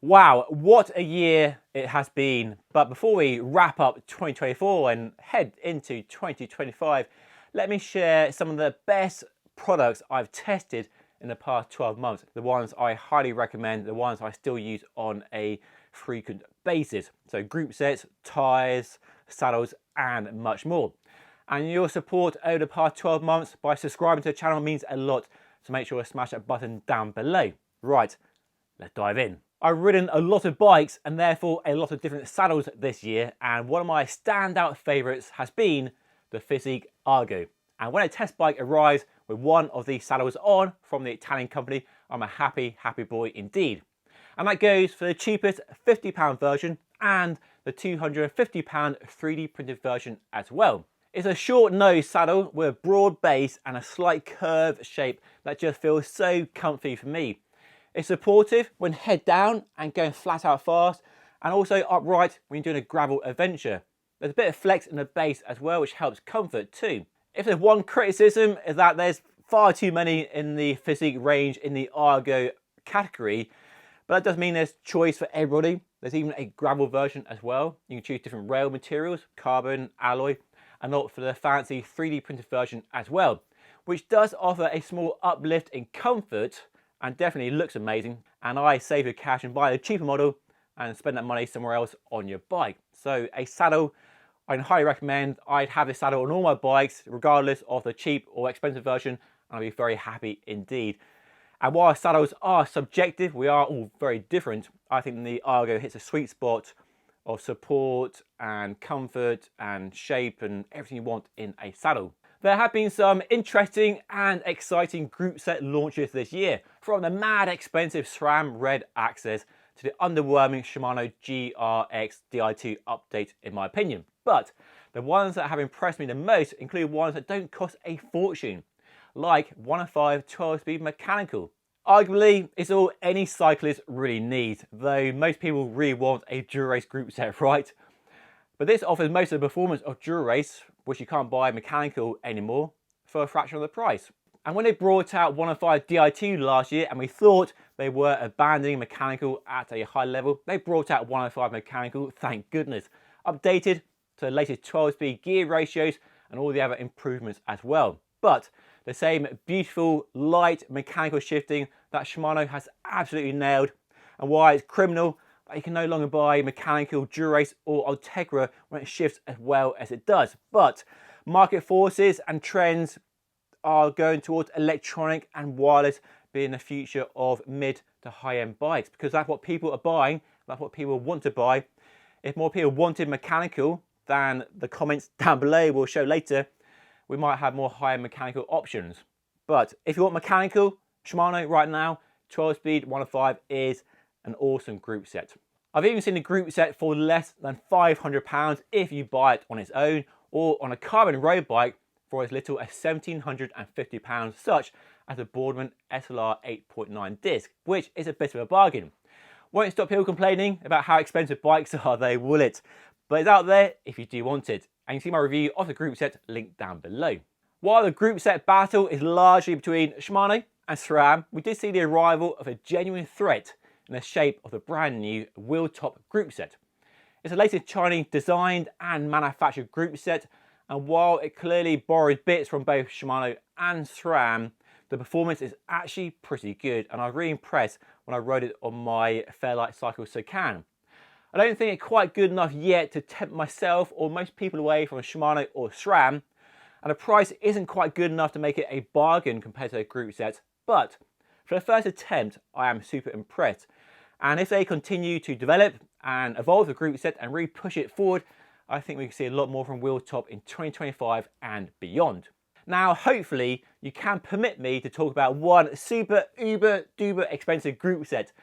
Wow, what a year it has been. But before we wrap up 2024 and head into 2025, let me share some of the best products I've tested in the past 12 months. The ones I highly recommend, the ones I still use on a frequent basis. So Groupsets, tyres, saddles, and much more. And your support over the past 12 months by subscribing to the channel means a lot. So make sure to smash that button down below. Right, let's dive in. I've ridden a lot of bikes and therefore a lot of different saddles this year, and one of my standout favourites has been the Physique Argo. And when a test bike arrives with one of these saddles on from the Italian company, I'm a happy boy indeed. And that goes for the cheapest £50 version and the £250 3D printed version as well. It's a short nose saddle with a broad base and a slight curved shape that just feels so comfy for me. It's supportive when head down and going flat out fast, and also upright when you're doing a gravel adventure. There's a bit of flex in the base as well, which helps comfort too. If there's one criticism, is that there's far too many in the Physique range in the Argo category, but that does mean there's choice for everybody. There's even a gravel version as well. You can choose different rail materials, carbon, alloy, and opt for the fancy 3D printed version as well, which does offer a small uplift in comfort and definitely looks amazing. And I save your cash and buy a cheaper model and spend that money somewhere else on your bike. So a saddle I can highly recommend. I'd have this saddle on all my bikes regardless of the cheap or expensive version, and I'll be very happy indeed. And while saddles are subjective, we are all very different. I think the Argo hits a sweet spot of support and comfort and shape and everything you want in a saddle. There have been some interesting and exciting group set launches this year, from the mad expensive SRAM Red Access to the underwhelming Shimano GRX Di2 update in my opinion. But the ones that have impressed me the most include ones that don't cost a fortune, like 105 12-speed mechanical. Arguably, it's all any cyclist really needs, though most people really want a Dura-Race group set, right? But this offers most of the performance of Dura-Race, which you can't buy mechanical anymore, for a fraction of the price. And when they brought out 105 Di2 last year and we thought they were abandoning mechanical at a high level, they brought out 105 mechanical, thank goodness, updated to the latest 12-speed gear ratios and all the other improvements as well. But the same beautiful, light mechanical shifting that Shimano has absolutely nailed, and why it's criminal that you can no longer buy mechanical Dura-Race or Ultegra when it shifts as well as it does. But market forces and trends are going towards electronic and wireless being the future of mid to high-end bikes, because that's what people are buying, that's what people want to buy. If more people wanted mechanical than the comments down below will show later, we might have more high-end mechanical options. But if you want mechanical, Shimano right now, 12-speed 105 is an awesome group set. I've even seen a group set for less than £500 if you buy it on its own, or on a carbon road bike for as little as £1,750, such as a Boardman SLR 8.9 disc, which is a bit of a bargain. Won't stop people complaining about how expensive bikes are, they will it. But it's out there if you do want it. And you can see my review of the group set linked down below. While the group set battle is largely between Shimano and SRAM, we did see the arrival of a genuine threat in the shape of the brand new wheel top group set. It's the latest Chinese designed and manufactured group set, and while it clearly borrows bits from both Shimano and SRAM, the performance is actually pretty good, and I was really impressed when I rode it on my Fairlight Cycle Socan. I don't think it's quite good enough yet to tempt myself or most people away from Shimano or SRAM, and the price isn't quite good enough to make it a bargain compared to their group sets, but for the first attempt I am super impressed. And if they continue to develop and evolve the group set and really push it forward, I think we can see a lot more from Wheeltop in 2025 and beyond. Now, hopefully, you can permit me to talk about one super uber duper expensive group set.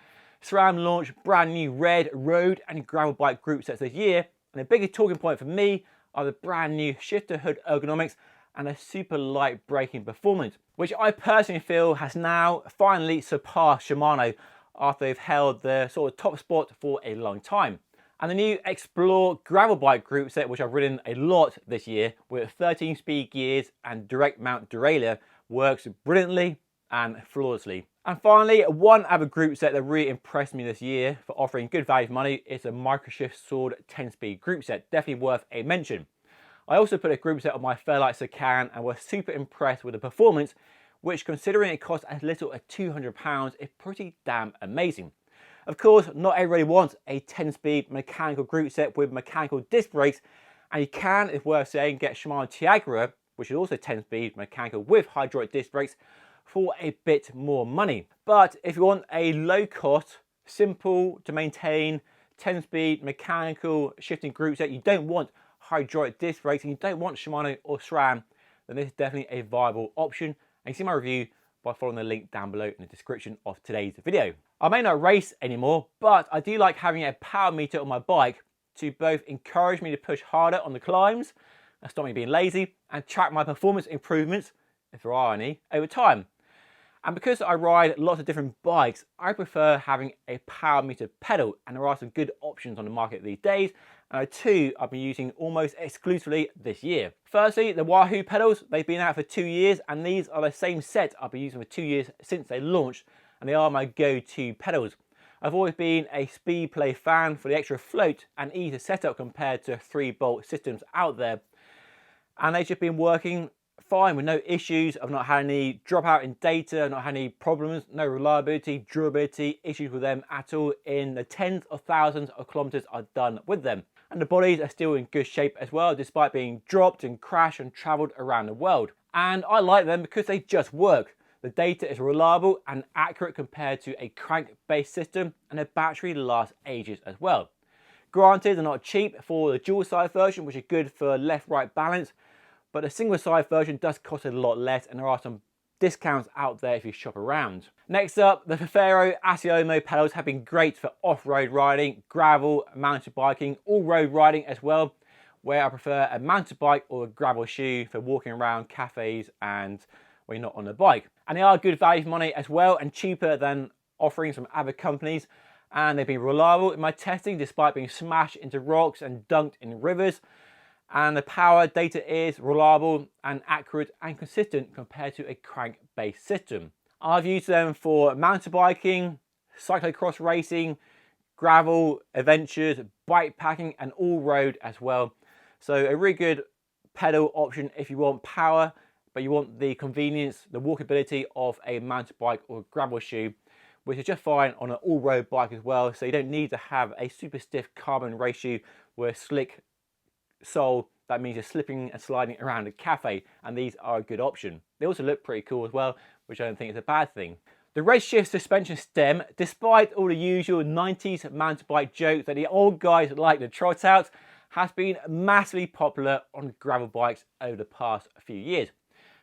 SRAM launched brand new red road and gravel bike group sets this year, and the biggest talking point for me are the brand new shifter hood ergonomics and a super light braking performance, which I personally feel has now finally surpassed Shimano after they've held the sort of top spot for a long time. And the new Explore gravel bike group set, which I've ridden a lot this year with 13-speed gears and direct mount derailleur, works brilliantly and flawlessly. And finally, one other group set that really impressed me this year for offering good value for money is a Microshift Sword 10-speed group set. Definitely worth a mention. I also put a group set on my Fairlight Sacan and was super impressed with the performance, which, considering it costs as little as £200, is pretty damn amazing. Of course, not everybody wants a 10-speed mechanical group set with mechanical disc brakes, and you can, it's worth saying, get Shimano Tiagra, which is also 10-speed mechanical with hydraulic disc brakes, for a bit more money. But if you want a low-cost, simple to maintain 10-speed mechanical shifting group set, you don't want hydraulic disc brakes, and you don't want Shimano or SRAM, then this is definitely a viable option. And you can see my review by following the link down below in the description of today's video. I may not race anymore, but I do like having a power meter on my bike to both encourage me to push harder on the climbs and stop me being lazy, and track my performance improvements, if there are any, over time. And because I ride lots of different bikes, I prefer having a power meter pedal, and there are some good options on the market these days, and two I've been using almost exclusively this year. Firstly, the Wahoo pedals. They've been out for 2 years, and these are the same set I've been using for 2 years since they launched, and they are my go-to pedals. I've always been a Speedplay fan for the extra float and ease of setup compared to 3-bolt systems out there, and they've just been working fine with no issues. I've not had any dropout in data, I've not had any problems, no reliability, durability issues with them at all in the tens of thousands of kilometers I've done with them. And the bodies are still in good shape as well, despite being dropped and crashed and traveled around the world. And I like them because they just work. The data is reliable and accurate compared to a crank-based system, and the battery lasts ages as well. Granted, they're not cheap for the dual side version, which is good for left-right balance, but the single side version does cost a lot less, and there are some discounts out there if you shop around. Next up, the Fefero Asiomo pedals have been great for off-road riding, gravel, mountain biking, all-road riding as well, where I prefer a mountain bike or a gravel shoe for walking around cafes and when you're not on the bike. And they are good value for money as well, and cheaper than offerings from other companies, and they've been reliable in my testing despite being smashed into rocks and dunked in rivers. And the power data is reliable and accurate and consistent compared to a crank-based system. I've used them for mountain biking, cyclocross racing, gravel adventures, bike packing, and all-road as well. So a really good pedal option if you want power, but you want the convenience, the walkability of a mountain bike or gravel shoe, which is just fine on an all-road bike as well. So you don't need to have a super stiff carbon race shoe with a slick sole that means you're slipping and sliding around a cafe, and these are a good option. They also look pretty cool as well, which I don't think is a bad thing. The Redshift suspension stem, despite all the usual 90s mountain bike jokes that the old guys like to trot out, has been massively popular on gravel bikes over the past few years.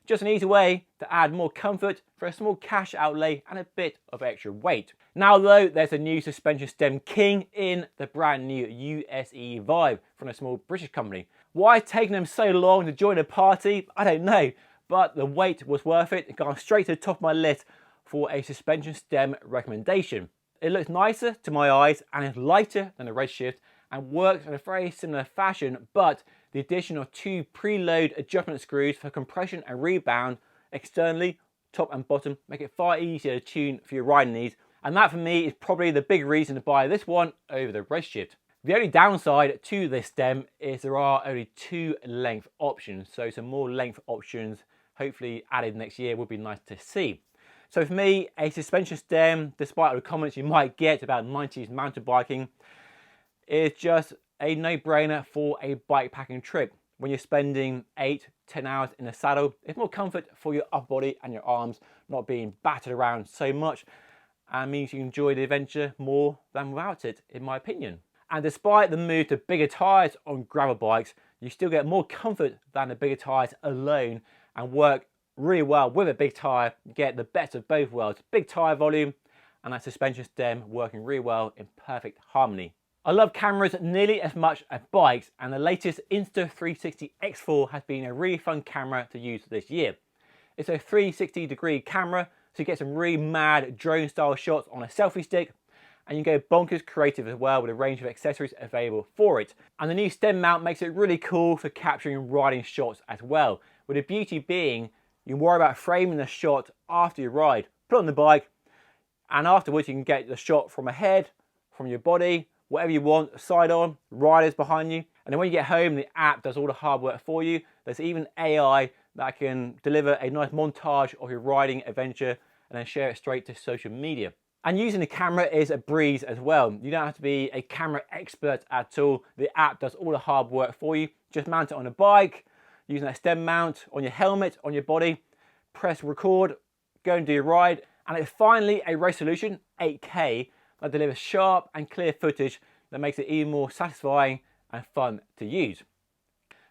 Just an easy way to add more comfort for a small cash outlay and a bit of extra weight. Now though, there's a new suspension stem king in the brand new USE Vibe from a small British company. Why it's taken them so long to join the party, I don't know, but the wait was worth it. It got straight to the top of my list for a suspension stem recommendation. It looks nicer to my eyes and is lighter than the Redshift and works in a very similar fashion, but the addition of 2 preload adjustment screws for compression and rebound externally, top and bottom, make it far easier to tune for your riding needs, and that for me is probably the big reason to buy this one over the Redshift. The only downside to this stem is there are only 2 length options, so some more length options hopefully added next year would be nice to see. So for me, a suspension stem, despite all the comments you might get about 90s mountain biking, is just a no-brainer for a bike packing trip. When you're spending 8-10 hours in the saddle, it's more comfort for your upper body and your arms not being battered around so much, and means you enjoy the adventure more than without it, in my opinion. And despite the move to bigger tyres on gravel bikes, you still get more comfort than the bigger tyres alone, and work really well with a big tyre. You get the best of both worlds, big tyre volume and that suspension stem working really well in perfect harmony. I love cameras nearly as much as bikes, and the latest Insta360 X4 has been a really fun camera to use this year. It's a 360-degree camera, so you get some really mad drone style shots on a selfie stick, and you can go bonkers creative as well with a range of accessories available for it. And the new stem mount makes it really cool for capturing riding shots as well, with the beauty being you can worry about framing the shot after you ride. Put it on the bike, And afterwards you can get the shot from ahead, from your body, whatever you want, side on, riders behind you. And then when you get home, the app does all the hard work for you. There's even AI that can deliver a nice montage of your riding adventure and then share it straight to social media. And using the camera is a breeze as well. You don't have to be a camera expert at all. The app does all the hard work for you. Just mount it on a bike, using that stem mount, on your helmet, on your body, press record, go and do your ride. And it's finally a resolution, 8K, that delivers sharp and clear footage that makes it even more satisfying and fun to use.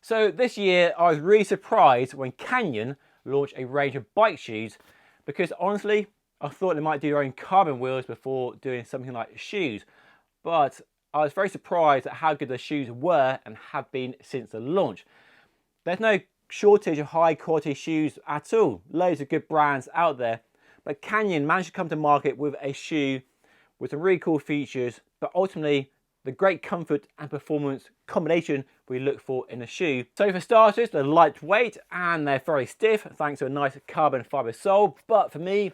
So this year I was really surprised when Canyon launched a range of bike shoes, because honestly, I thought they might do their own carbon wheels before doing something like shoes. But I was very surprised at how good the shoes were and have been since the launch. There's no shortage of high quality shoes at all. Loads of good brands out there. But Canyon managed to come to market with a shoe with some really cool features, but ultimately the great comfort and performance combination we look for in a shoe. So for starters, they're lightweight and they're very stiff thanks to a nice carbon fiber sole. But for me,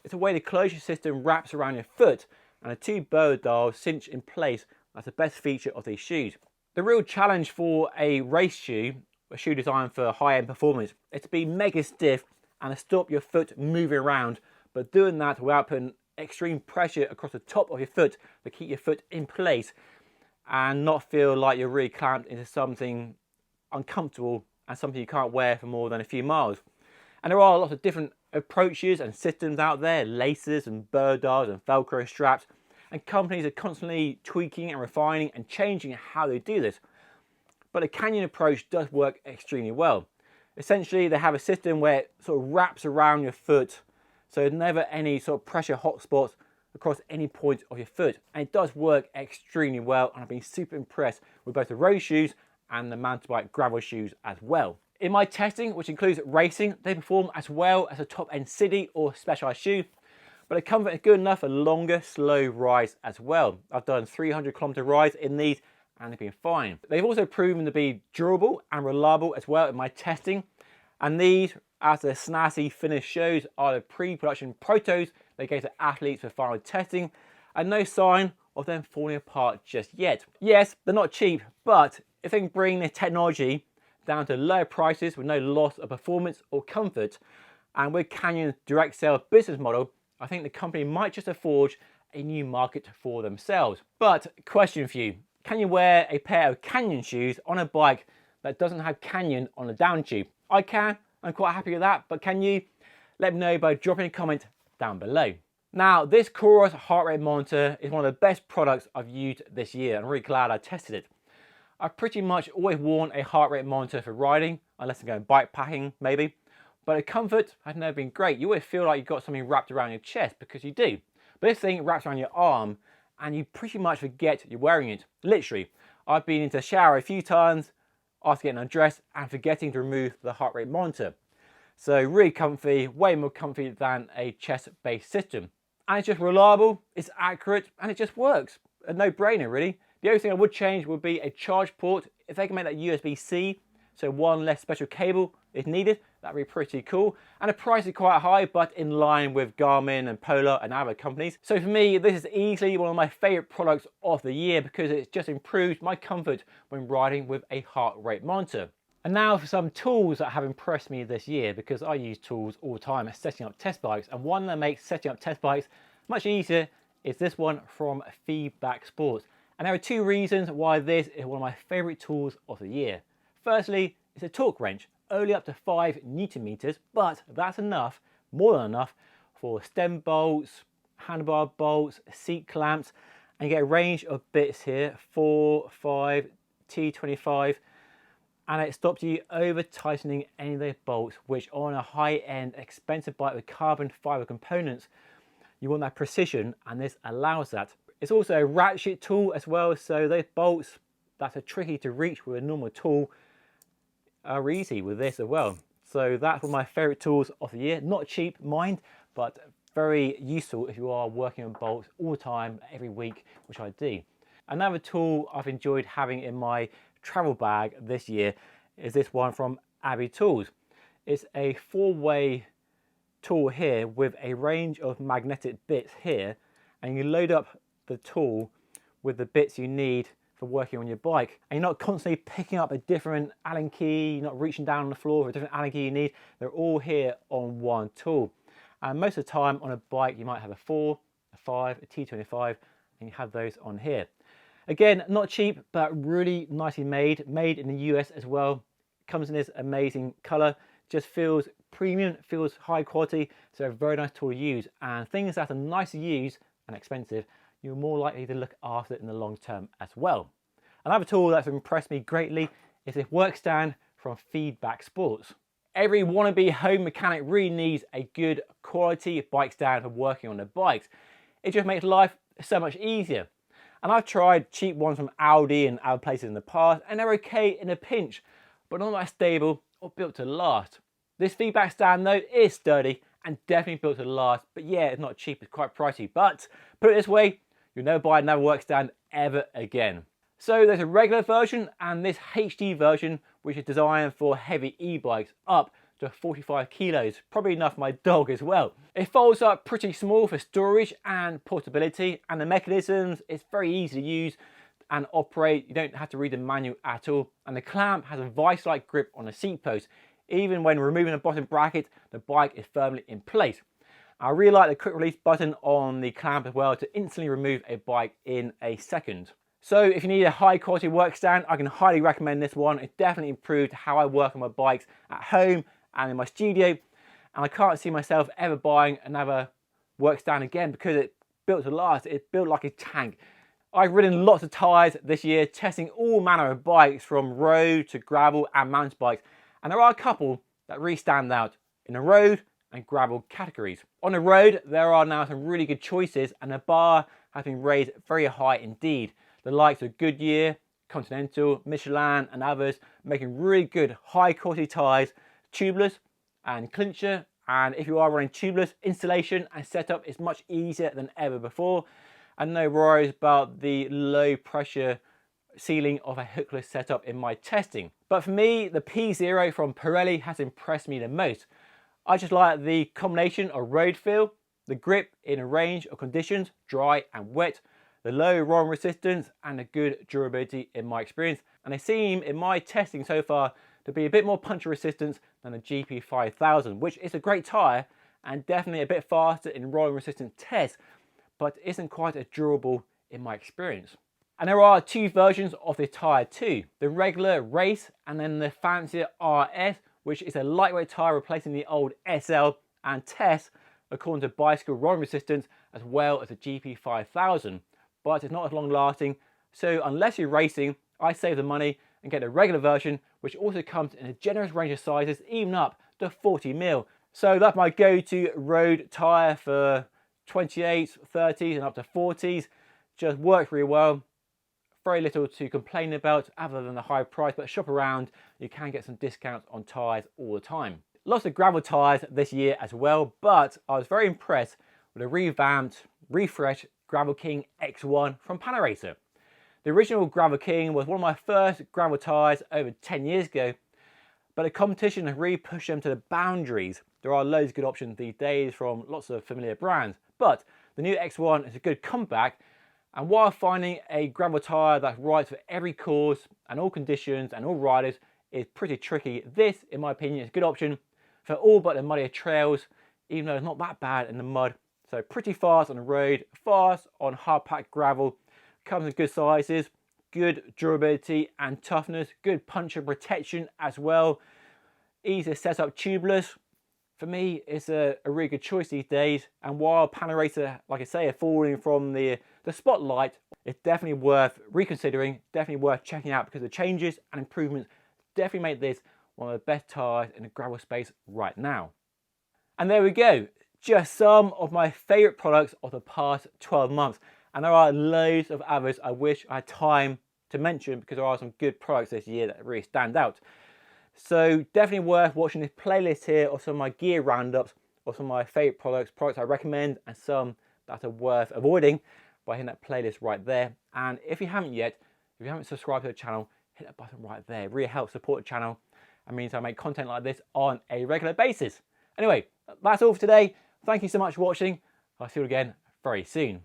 it's the way the closure system wraps around your foot and the two bow dials cinch in place. That's the best feature of these shoes. The real challenge for a race shoe, a shoe designed for high-end performance, is to be mega stiff and to stop your foot moving around, but doing that without putting extreme pressure across the top of your foot to keep your foot in place and not feel like you're really clamped into something uncomfortable and something you can't wear for more than a few miles. And there are lots of different approaches and systems out there, laces and bow dials and Velcro straps, and companies are constantly tweaking and refining and changing how they do this. But the Canyon approach does work extremely well. Essentially, they have a system where it sort of wraps around your foot, so there's never any sort of pressure hotspots across any point of your foot. And it does work extremely well, and I've been super impressed with both the road shoes and the mountain bike gravel shoes as well. In my testing, which includes racing, they perform as well as a top-end city or specialized shoe, but the comfort is good enough for longer, slow rides as well. I've done 300-kilometer rides in these and they've been fine. They've also proven to be durable and reliable as well in my testing. And these, as the snazzy finish shows, are the pre-production protos they gave to athletes for final testing, and no sign of them falling apart just yet. Yes, they're not cheap, but if they can bring their technology down to lower prices with no loss of performance or comfort, and with Canyon's direct sale business model, I think the company might just forge a new market for themselves. But question for you, can you wear a pair of Canyon shoes on a bike that doesn't have Canyon on the down tube? I can, I'm quite happy with that, but can you? Let me know by dropping a comment down below. Now, this Chorus heart rate monitor is one of the best products I've used this year. I'm really glad I tested it. I've pretty much always worn a heart rate monitor for riding, unless I'm going bike packing maybe. But the comfort has never been great. You always feel like you've got something wrapped around your chest, because you do. But this thing wraps around your arm and you pretty much forget you're wearing it. Literally, I've been into the shower a few times after getting undressed and forgetting to remove the heart rate monitor. So really comfy, way more comfy than a chest-based system. And it's just reliable, it's accurate, and it just works. A no-brainer really. The only thing I would change would be a charge port. If they can make that USB-C, so one less special cable is needed, that'd be pretty cool. And the price is quite high, but in line with Garmin and Polar and other companies. So for me, this is easily one of my favorite products of the year, because it's just improved my comfort when riding with a heart rate monitor. And now for some tools that have impressed me this year, because I use tools all the time setting up test bikes, and one that makes setting up test bikes much easier is this one from Feedback Sports. And there are two reasons why this is one of my favorite tools of the year. Firstly, it's a torque wrench, only up to 5 Newton meters, but that's enough, more than enough, for stem bolts, handlebar bolts, seat clamps, and you get a range of bits here, 4, 5, T25, and it stops you over tightening any of those bolts, which on a high-end expensive bike with carbon fiber components, you want that precision, and this allows that. It's also a ratchet tool as well, so those bolts that are tricky to reach with a normal tool are easy with this as well. So that's one of my favorite tools of the year. Not cheap, mind, but very useful if you are working on bolts all the time, every week, which I do. Another tool I've enjoyed having in my travel bag this year is this one from Abbey Tools. It's a 4-way tool here with a range of magnetic bits here, and you load up the tool with the bits you need for working on your bike. And you're not constantly picking up a different Allen key, you're not reaching down on the floor for a different Allen key you need. They're all here on one tool. And most of the time on a bike, you might have a 4, a 5, a T25, and you have those on here. Again, not cheap, but really nicely made in the US as well. Comes in this amazing color, just feels premium, feels high quality, so a very nice tool to use. And things that are nice to use and expensive, you're more likely to look after it in the long term as well. Another tool that's impressed me greatly is this work stand from Feedback Sports. Every wannabe home mechanic really needs a good quality bike stand for working on their bikes. It just makes life so much easier. And I've tried cheap ones from Audi and other places in the past, and they're okay in a pinch, but not that stable or built to last. This Feedback stand though is sturdy and definitely built to last, but yeah, it's not cheap, it's quite pricey. But put it this way, you'll never buy another work stand ever again. So there's a regular version and this HD version, which is designed for heavy e-bikes up to 45 kilos, probably enough for my dog as well. It folds up pretty small for storage and portability, and the mechanisms, it's very easy to use and operate. You don't have to read the manual at all, and the clamp has a vice-like grip on the seat post. Even when removing the bottom bracket, the bike is firmly in place. I really like the quick release button on the clamp as well to instantly remove a bike in a second. So if you need a high quality work stand, I can highly recommend this one. It definitely improved how I work on my bikes at home and in my studio. And I can't see myself ever buying another work stand again because it's built to last. It's built like a tank. I've ridden lots of tyres this year, testing all manner of bikes from road to gravel and mountain bikes. And there are a couple that really stand out in the road and gravel categories. On the road, there are now some really good choices, and the bar has been raised very high indeed. The likes of Goodyear, Continental, Michelin and others making really good high quality tyres, tubeless and clincher. And if you are running tubeless, installation and setup is much easier than ever before. And no worries about the low pressure sealing of a hookless setup in my testing. But for me, the P0 from Pirelli has impressed me the most. I just like the combination of road feel, the grip in a range of conditions, dry and wet, the low rolling resistance and the good durability in my experience. And they seem, in my testing so far, to be a bit more puncture resistance than the GP5000, which is a great tyre and definitely a bit faster in rolling resistance tests, but isn't quite as durable in my experience. And there are two versions of the tyre too, the regular race and then the fancier RS, which is a lightweight tyre replacing the old SL and tests according to bicycle rolling resistance as well as the GP5000, but it's not as long lasting. So unless you're racing, I save the money and get the regular version, which also comes in a generous range of sizes, even up to 40mm. So that's my go-to road tyre for 28s, 30s and up to 40s. Just works really well. Very little to complain about other than the high price, but shop around, you can get some discounts on tyres all the time. Lots of gravel tyres this year as well, but I was very impressed with the revamped, refreshed Gravel King X1 from Panaracer. The original Gravel King was one of my first gravel tyres over 10 years ago, but the competition has really pushed them to the boundaries. There are loads of good options these days from lots of familiar brands, but the new X1 is a good comeback. And while finding a gravel tyre that's right for every course and all conditions and all riders is pretty tricky, this, in my opinion, is a good option for all but the muddier trails, even though it's not that bad in the mud. So pretty fast on the road, fast on hard-packed gravel, comes in good sizes, good durability and toughness, good puncture protection as well, easy to set up tubeless. For me, it's a really good choice these days. And while Panaracer, like I say, are falling from the spotlight, it's definitely worth reconsidering, definitely worth checking out because the changes and improvements definitely make this one of the best tyres in the gravel space right now. And there we go, just some of my favourite products of the past 12 months. And there are loads of others I wish I had time to mention because there are some good products this year that really stand out. So definitely worth watching this playlist here of some of my gear roundups of some of my favourite products I recommend and some that are worth avoiding by hitting that playlist right there. And if you haven't yet, if you haven't subscribed to the channel, hit that button right there. It really helps support the channel and means I make content like this on a regular basis. Anyway, that's all for today. Thank you so much for watching. I'll see you again very soon.